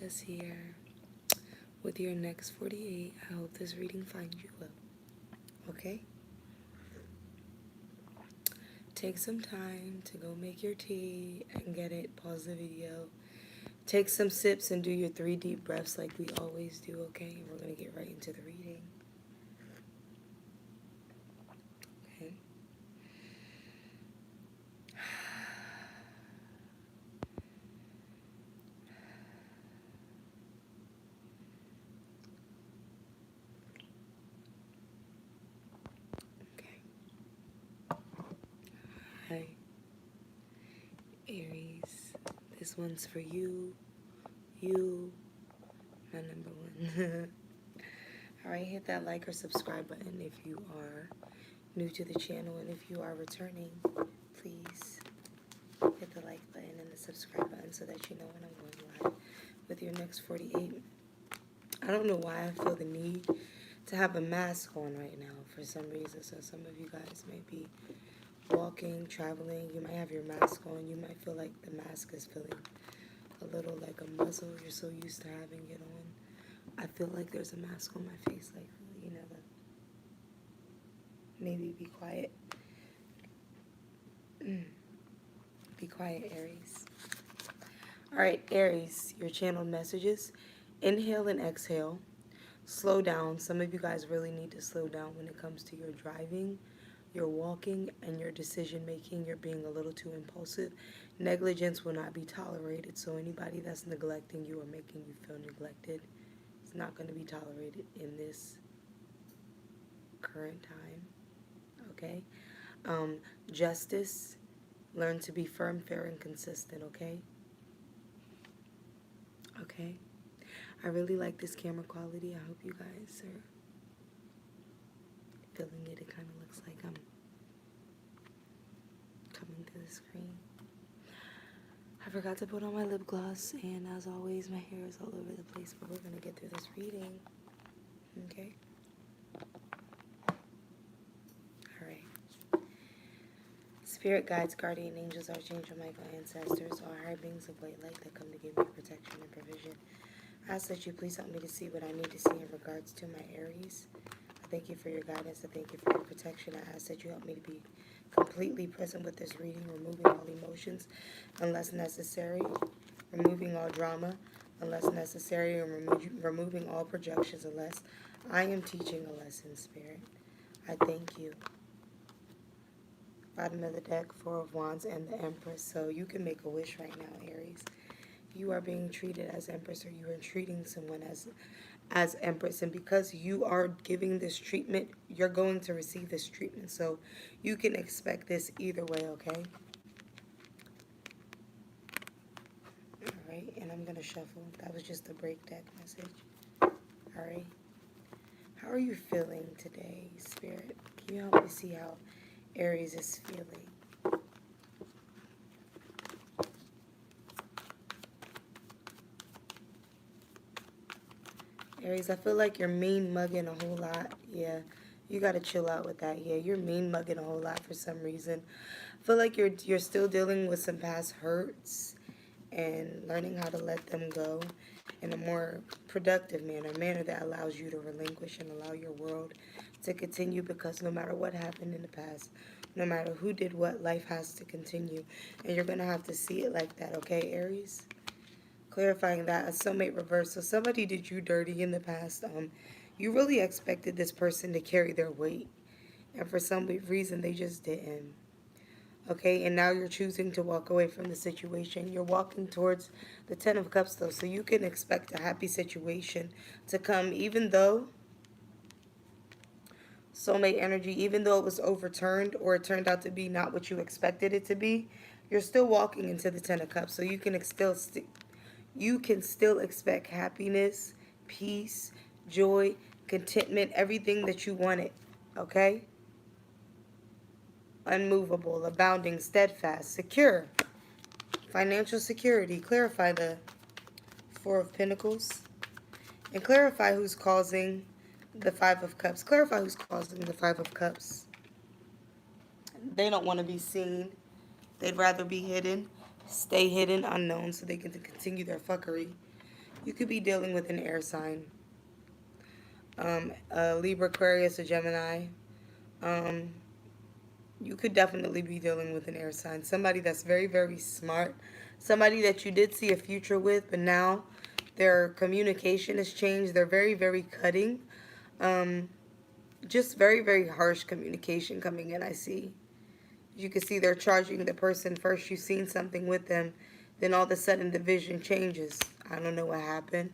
Princess here with your next 48. I hope this reading finds you well. Okay? Take some time to go make your tea and get it. Pause the video. Take some sips and do your 3 deep breaths like we always do, okay? We're going to get right into the reading. Okay? Okay. Hi, Aries. This one's for you, my number one. Alright, hit that like or subscribe button if you are new to the channel, and if you are returning, please hit the like button and the subscribe button so that you know when I'm going live with your next 48. I don't know why I feel the need to have a mask on right now for some reason. So some of you guys may be walking, traveling, you might have your mask on. You might feel like the mask is feeling a little like a muzzle. You're so used to having it on. I feel like there's a mask on my face, like, you know, maybe be quiet. Be quiet, Aries. Alright, Aries, your channeled messages. Inhale and exhale. Slow down. Some of you guys really need to slow down when it comes to your driving, your walking, and your decision making. You're being a little too impulsive. Negligence will not be tolerated. So anybody that's neglecting you or making you feel neglected, it's not going to be tolerated in this current time. Okay? Justice. Learn to be firm, fair, and consistent. Okay? Okay? I really like this camera quality. I hope you guys are feeling it. It kind of looks like I'm coming to the screen. I forgot to put on my lip gloss, and as always, my hair is all over the place, but we're going to get through this reading. Okay? Alright. Spirit guides, guardian angels, archangel Michael, ancestors, all higher beings of white light that come to give me protection and provision. I ask that you please help me to see what I need to see in regards to my Aries. I thank you for your guidance. I thank you for your protection. I ask that you help me to be completely present with this reading, removing all emotions unless necessary, removing all drama unless necessary, and removing all projections unless I am teaching a lesson, Spirit. I thank you. Bottom of the deck, 4 of Wands and the Empress. So you can make a wish right now, Aries. You are being treated as Empress, or you are treating someone as Empress, and because you are giving this treatment, you're going to receive this treatment. So you can expect this either way, okay? Alright, and I'm going to shuffle. That was just a break deck message. Alright. How are you feeling today, Spirit? Can you help me see how Aries is feeling? Aries, I feel like you're mean mugging a whole lot. Yeah, you got to chill out with that. Yeah, you're mean mugging a whole lot for some reason. I feel like you're still dealing with some past hurts and learning how to let them go in a more productive manner, a manner that allows you to relinquish and allow your world to continue, because no matter what happened in the past, no matter who did what, life has to continue. And you're going to have to see it like that, okay, Aries? Clarifying that, a soulmate reverse. So somebody did you dirty in the past. You really expected this person to carry their weight, and for some reason they just didn't. Okay, and now you're choosing to walk away from the situation. You're walking towards the 10 of Cups, though, so you can expect a happy situation to come, even though soulmate energy, even though it was overturned or it turned out to be not what you expected it to be, you're still walking into the 10 of Cups, so you can still expect happiness, peace, joy, contentment, everything that you wanted, okay? Unmovable, abounding, steadfast, secure, financial security. Clarify the 4 of Pentacles. And clarify who's causing the 5 of Cups. Clarify who's causing the 5 of Cups. They don't want to be seen. They'd rather be hidden, stay hidden, unknown, so they can continue their fuckery. You could be dealing with an air sign. A Libra, Aquarius, or Gemini. Um, you could definitely be dealing with an air sign. Somebody that's very, very smart. Somebody that you did see a future with, but now their communication has changed. They're very, very cutting. Um, just very, very harsh communication coming in, I see. You can see they're charging the person first. You've seen something with them. Then all of a sudden the vision changes. I don't know what happened,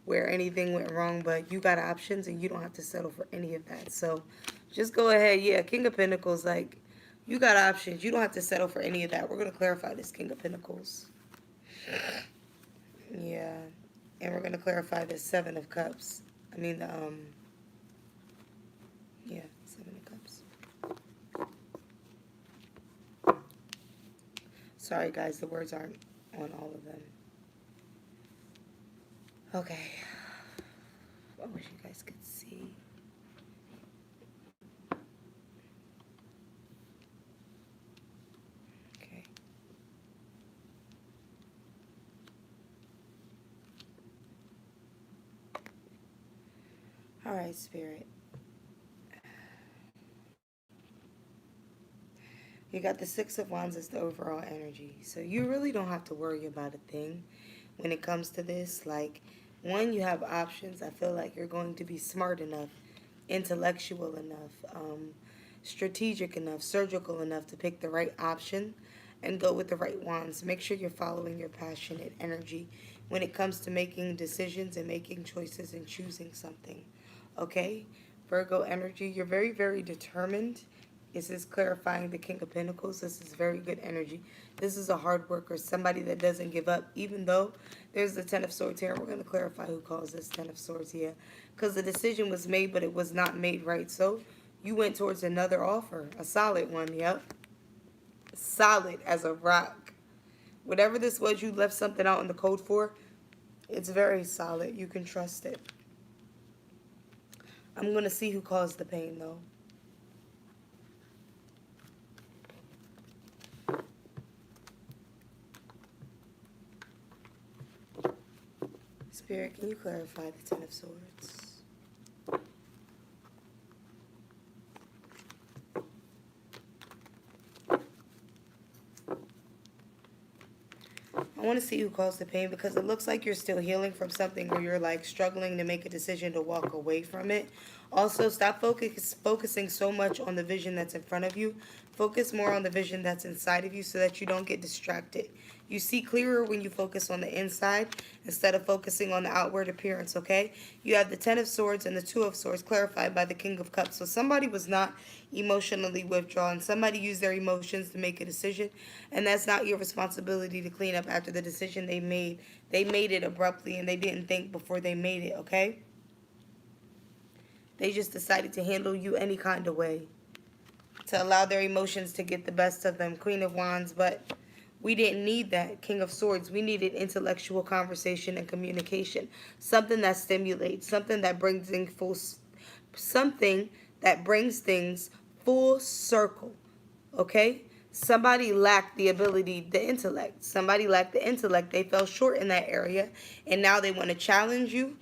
where anything went wrong, but you got options and you don't have to settle for any of that. So just go ahead. Yeah, King of Pentacles, like, you got options. You don't have to settle for any of that. We're going to clarify this King of Pentacles. Yeah. And we're going to clarify this Seven of Cups. I mean, yeah, Seven of Cups. Sorry, guys, the words aren't on all of them. Okay. I wish you guys could see. Okay. All right, Spirit. You got the Six of Wands as the overall energy. So you really don't have to worry about a thing when it comes to this. Like, one, you have options. I feel like you're going to be smart enough, intellectual enough, strategic enough, surgical enough to pick the right option and go with the right wands. Make sure you're following your passionate energy when it comes to making decisions and making choices and choosing something. Okay? Virgo energy, you're very, very determined. This is clarifying the King of Pentacles. This is very good energy. This is a hard worker, somebody that doesn't give up, even though there's the Ten of Swords here. We're going to clarify who calls this Ten of Swords here. Because the decision was made, but it was not made right. So you went towards another offer, a solid one, yep. Solid as a rock. Whatever this was you left something out in the code for, it's very solid. You can trust it. I'm going to see who caused the pain, though. Spirit, can you clarify the Ten of Swords? I want to see who caused the pain because it looks like you're still healing from something where you're like struggling to make a decision to walk away from it. Also, stop focusing so much on the vision that's in front of you. Focus more on the vision that's inside of you so that you don't get distracted. You see clearer when you focus on the inside instead of focusing on the outward appearance, okay? You have the Ten of Swords and the Two of Swords clarified by the King of Cups. So somebody was not emotionally withdrawn. Somebody used their emotions to make a decision, and that's not your responsibility to clean up after the decision they made. They made it abruptly, and they didn't think before they made it, okay? They just decided to handle you any kind of way, to allow their emotions to get the best of them. Queen of Wands, but we didn't need that. King of Swords, we needed intellectual conversation and communication. Something that stimulates, something that brings things full circle. Okay? Somebody lacked the ability, the intellect. Somebody lacked the intellect. They fell short in that area, and now they want to challenge you.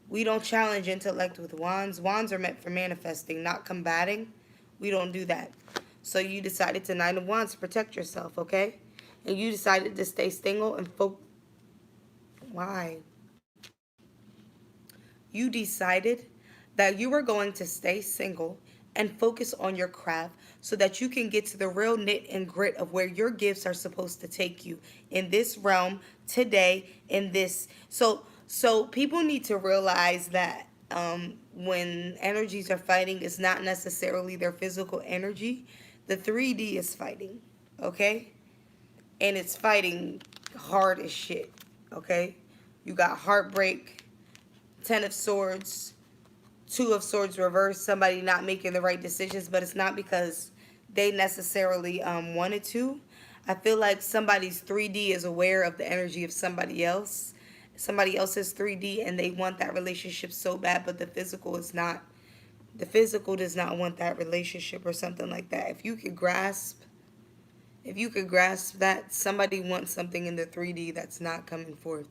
We don't challenge intellect with wands. Wands are meant for manifesting, not combating. We don't do that. So you decided to Nine of Wands to protect yourself, okay? And you decided to stay single and Why? You decided that you were going to stay single and focus on your craft so that you can get to the real knit and grit of where your gifts are supposed to take you in this realm today, in this. So people need to realize that when energies are fighting, it's not necessarily their physical energy. The 3D is fighting, okay? And it's fighting hard as shit, okay? You got heartbreak, Ten of Swords, Two of Swords reversed, somebody not making the right decisions, but it's not because they necessarily wanted to. I feel like somebody's 3D is aware of the energy of somebody else. Somebody else is 3D and they want that relationship so bad, but the physical is not. The physical does not want that relationship or something like that. If you could grasp that somebody wants something in the 3D that's not coming forth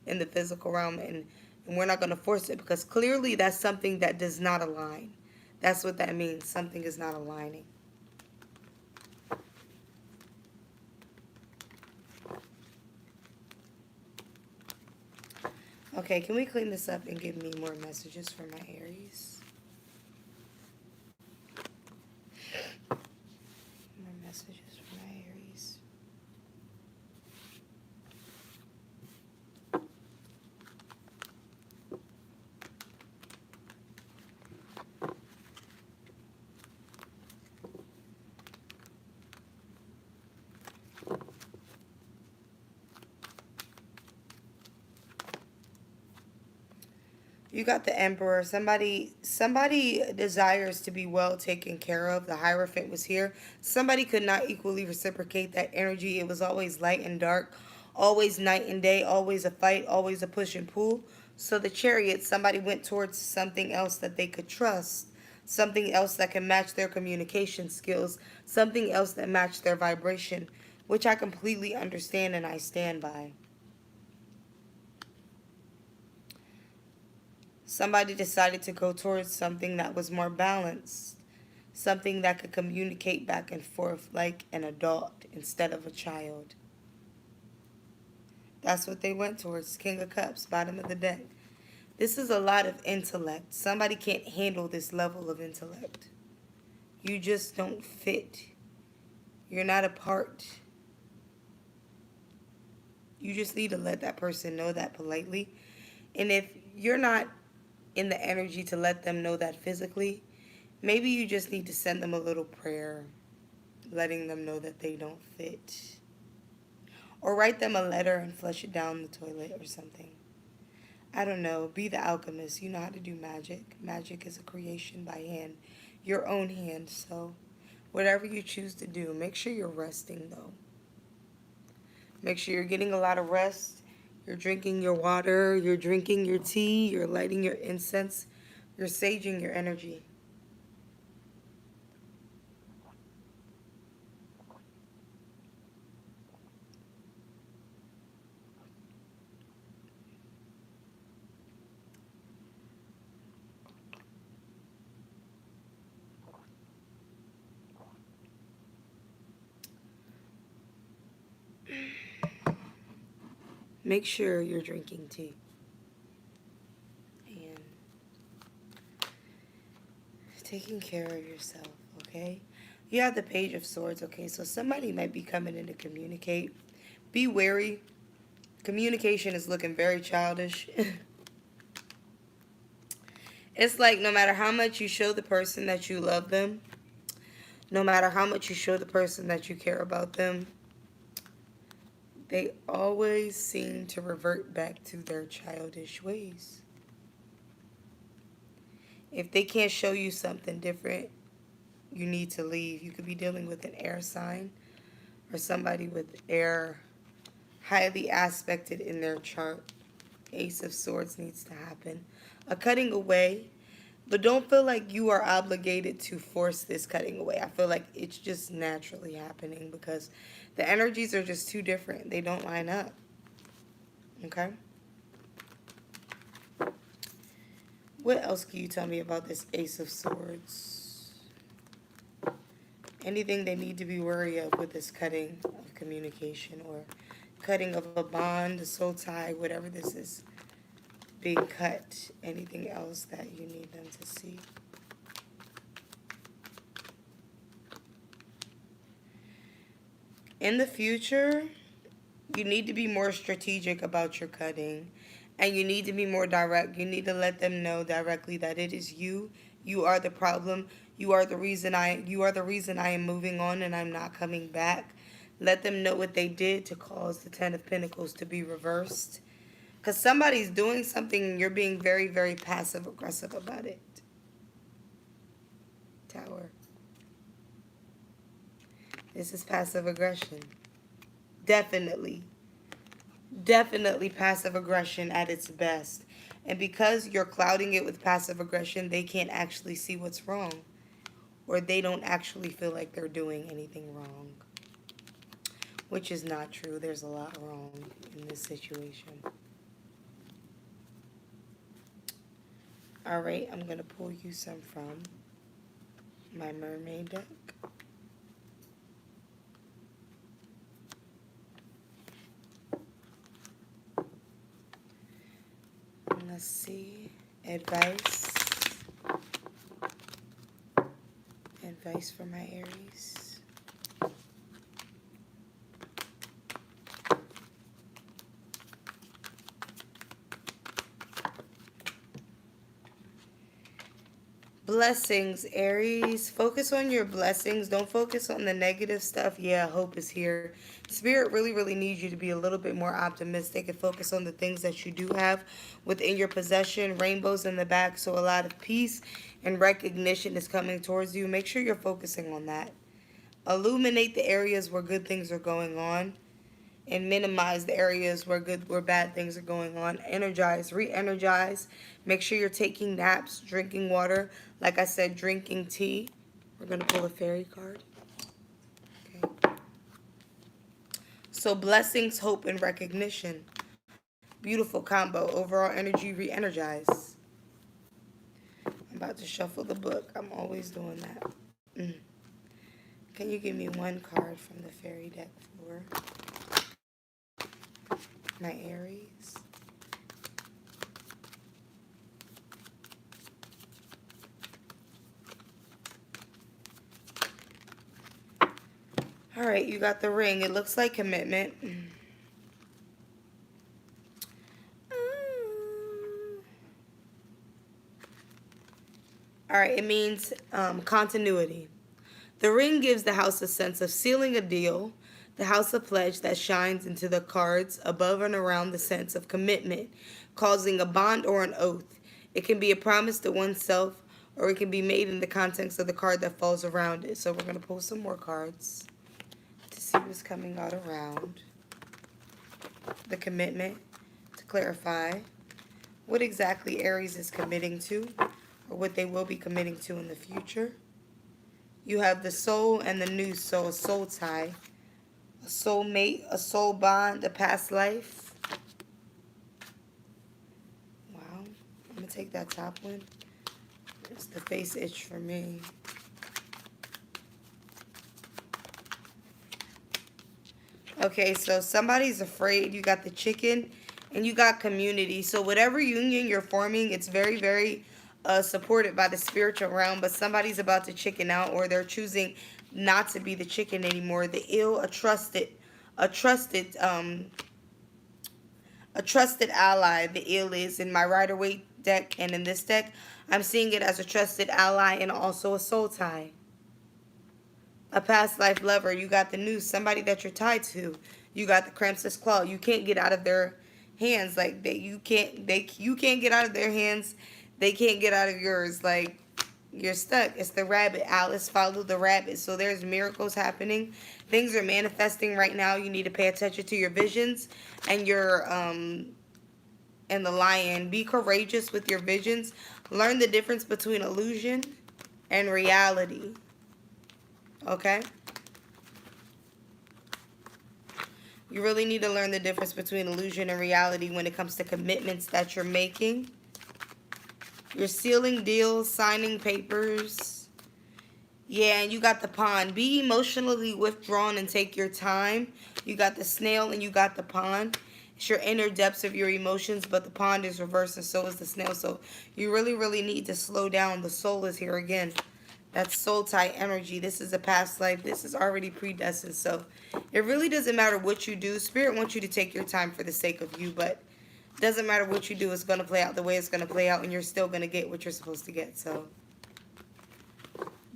in the physical realm, and we're not going to force it, because clearly that's something that does not align. That's what that means. Something is not aligning. Okay, can we clean this up and give me more messages for my Aries? More messages for my Aries. You got the Emperor. Somebody desires to be well taken care of. The Hierophant was here. Somebody could not equally reciprocate that energy. It was always light and dark, always night and day, always a fight, always a push and pull. So the Chariot, somebody went towards something else that they could trust, something else that can match their communication skills, something else that matched their vibration, which I completely understand and I stand by. Somebody decided to go towards something that was more balanced, something that could communicate back and forth like an adult instead of a child. That's what they went towards. King of Cups, bottom of the deck. This is a lot of intellect. Somebody can't handle this level of intellect. You just don't fit. You're not a part. You just need to let that person know that politely. And if you're not in the energy to let them know that physically, maybe you just need to send them a little prayer, letting them know that they don't fit. Or write them a letter and flush it down the toilet or something. I don't know. Be the alchemist. You know how to do magic. Magic is a creation by hand, your own hand. So whatever you choose to do, make sure you're resting though. Make sure you're getting a lot of rest. You're drinking your water, you're drinking your tea, you're lighting your incense, you're saging your energy. Make sure you're drinking tea. And taking care of yourself, okay? You have the Page of Swords, okay? So somebody might be coming in to communicate. Be wary. Communication is looking very childish. It's like no matter how much you show the person that you love them, no matter how much you show the person that you care about them, they always seem to revert back to their childish ways. If they can't show you something different, you need to leave. You could be dealing with an air sign or somebody with air highly aspected in their chart. Ace of Swords needs to happen. A cutting away, but don't feel like you are obligated to force this cutting away. I feel like it's just naturally happening because the energies are just too different. They don't line up. Okay? What else can you tell me about this Ace of Swords? Anything they need to be worried of with this cutting of communication or cutting of a bond, a soul tie, whatever this is being cut. Anything else that you need them to see? In the future, you need to be more strategic about your cutting. And you need to be more direct. You need to let them know directly that it is you. You are the problem. You are the reason I am moving on and I'm not coming back. Let them know what they did to cause the Ten of Pentacles to be reversed. Because somebody's doing something and you're being very, very passive aggressive about it. Tower. This is passive aggression. Definitely. Definitely passive aggression at its best. And because you're clouding it with passive aggression, they can't actually see what's wrong. Or they don't actually feel like they're doing anything wrong. Which is not true. There's a lot wrong in this situation. All right, I'm going to pull you some from my mermaid deck. Let's see. Advice. Advice for my Aries. Blessings, Aries. Focus on your blessings. Don't focus on the negative stuff. Yeah, hope is here. Spirit really, really needs you to be a little bit more optimistic and focus on the things that you do have within your possession. Rainbows in the back, so a lot of peace and recognition is coming towards you. Make sure you're focusing on that. Illuminate the areas where good things are going on and minimize the areas where bad things are going on. Energize, re-energize. Make sure you're taking naps, drinking water. Like I said, drinking tea. We're going to pull a fairy card. Okay. So blessings, hope, and recognition. Beautiful combo. Overall energy, re-energize. I'm about to shuffle the book. I'm always doing that. Can you give me one card from the fairy deck for my Aries? All right, you got the ring. It looks like commitment. All right, it means continuity. The ring gives the house a sense of sealing a deal, the house a pledge that shines into the cards above and around the sense of commitment, causing a bond or an oath. It can be a promise to oneself, or it can be made in the context of the card that falls around it. So we're going to pull some more cards to see what's coming out around the commitment, to clarify what exactly Aries is committing to, or what they will be committing to in the future. You have the soul and the new soul, a soul tie, a soul mate, a soul bond, a past life. Wow. I'm going to take that top one. It's the face itch for me. Okay, so somebody's afraid. You got the chicken and you got community. So whatever union you're forming, it's very, very supported by the spiritual realm, but somebody's about to chicken out, or they're choosing not to be the chicken anymore. The ill, a trusted ally. The ill is in my Rider-Waite deck, and in this deck, I'm seeing it as a trusted ally and also a soul tie. A past life lover. You got the news, somebody that you're tied to. You got the Krampus claw. You can't get out of their hands. Like you can't get out of their hands. They can't get out of yours. Like, you're stuck. It's the rabbit. Alice followed the rabbit. So there's miracles happening. Things are manifesting right now. You need to pay attention to your visions and your and the lion. Be courageous with your visions. Learn the difference between illusion and reality. Okay? You really need to learn the difference between illusion and reality when it comes to commitments that you're making. You're sealing deals, signing papers. Yeah, and you got the pond. Be emotionally withdrawn and take your time. You got the snail and you got the pond. It's your inner depths of your emotions, but the pond is reversed and so is the snail. So you really, really need to slow down. The soul is here again. That's soul tie energy. This is a past life. This is already predestined. So it really doesn't matter what you do. Spirit wants you to take your time for the sake of you, but doesn't matter what you do, it's going to play out the way it's going to play out, and you're still going to get what you're supposed to get. So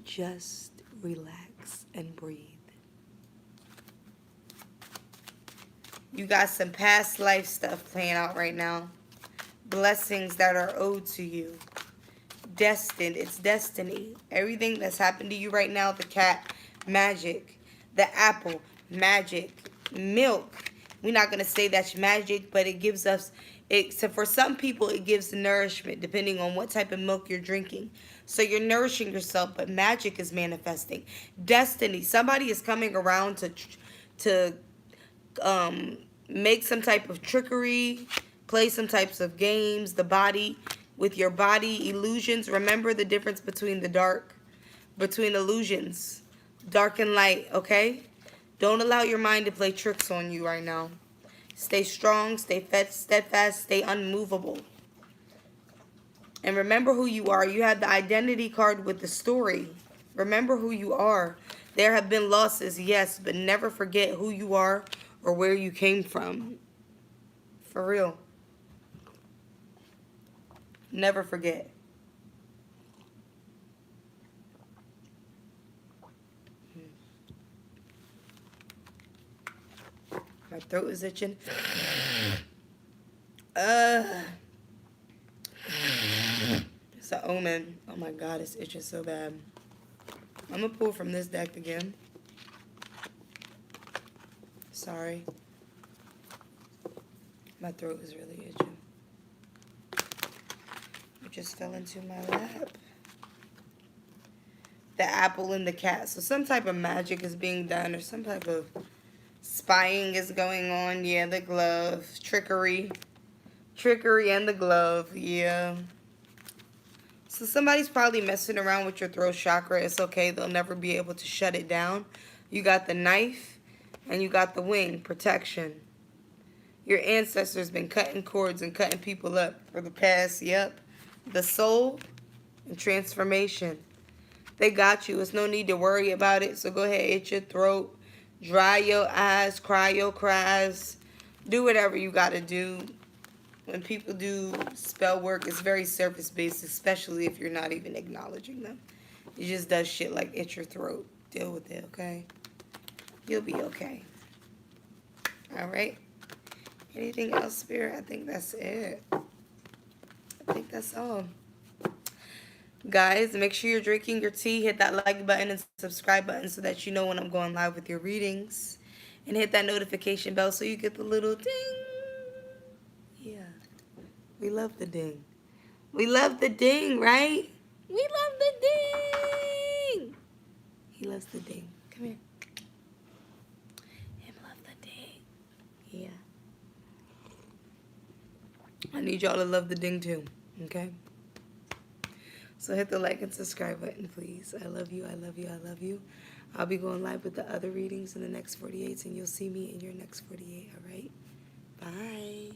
just relax and breathe. You got some past life stuff playing out right now. Blessings that are owed to you. Destined. It's destiny. Everything that's happened to you right now, the cat, magic. The apple, magic. Milk. We're not going to say that's magic, but it gives us, so for some people, it gives nourishment depending on what type of milk you're drinking. So you're nourishing yourself, but magic is manifesting. Destiny. Somebody is coming around to make some type of trickery, play some types of games. The body with your body, illusions. Remember the difference between between illusions, dark and light, okay? Don't allow your mind to play tricks on you right now. Stay strong, stay steadfast, stay unmovable. And remember who you are. You have the identity card with the story. Remember who you are. There have been losses, yes, but never forget who you are or where you came from. For real. Never forget. My throat is itching. It's an omen. Oh my God, it's itching so bad. I'm gonna pull from this deck again. Sorry. My throat is really itching. It just fell into my lap. The apple and the cat. So some type of magic is being done, or some type of spying is going on. Yeah, the glove. Trickery. Trickery and the glove. Yeah. So somebody's probably messing around with your throat chakra. It's okay. They'll never be able to shut it down. You got the knife and you got the wing. Protection. Your ancestors been cutting cords and cutting people up for the past. Yep. The soul and transformation. They got you. It's no need to worry about it. So go ahead, itch your throat. Dry your eyes. Cry your cries. Do whatever you got to do. When people do spell work, it's very surface-based, especially if you're not even acknowledging them. It just does shit like itch your throat. Deal with it, okay? You'll be okay. All right? Anything else, Spirit? I think that's it. I think that's all. Guys, make sure you're drinking your tea. Hit that like button and subscribe button so that you know when I'm going live with your readings. And hit that notification bell so you get the little ding. Yeah. We love the ding. We love the ding, right? We love the ding. He loves the ding. Come here. Him love the ding. Yeah. I need y'all to love the ding too, okay? So hit the like and subscribe button, please. I love you, I love you, I love you. I'll be going live with the other readings in the next 48, and you'll see me in your next 48, all right? Bye.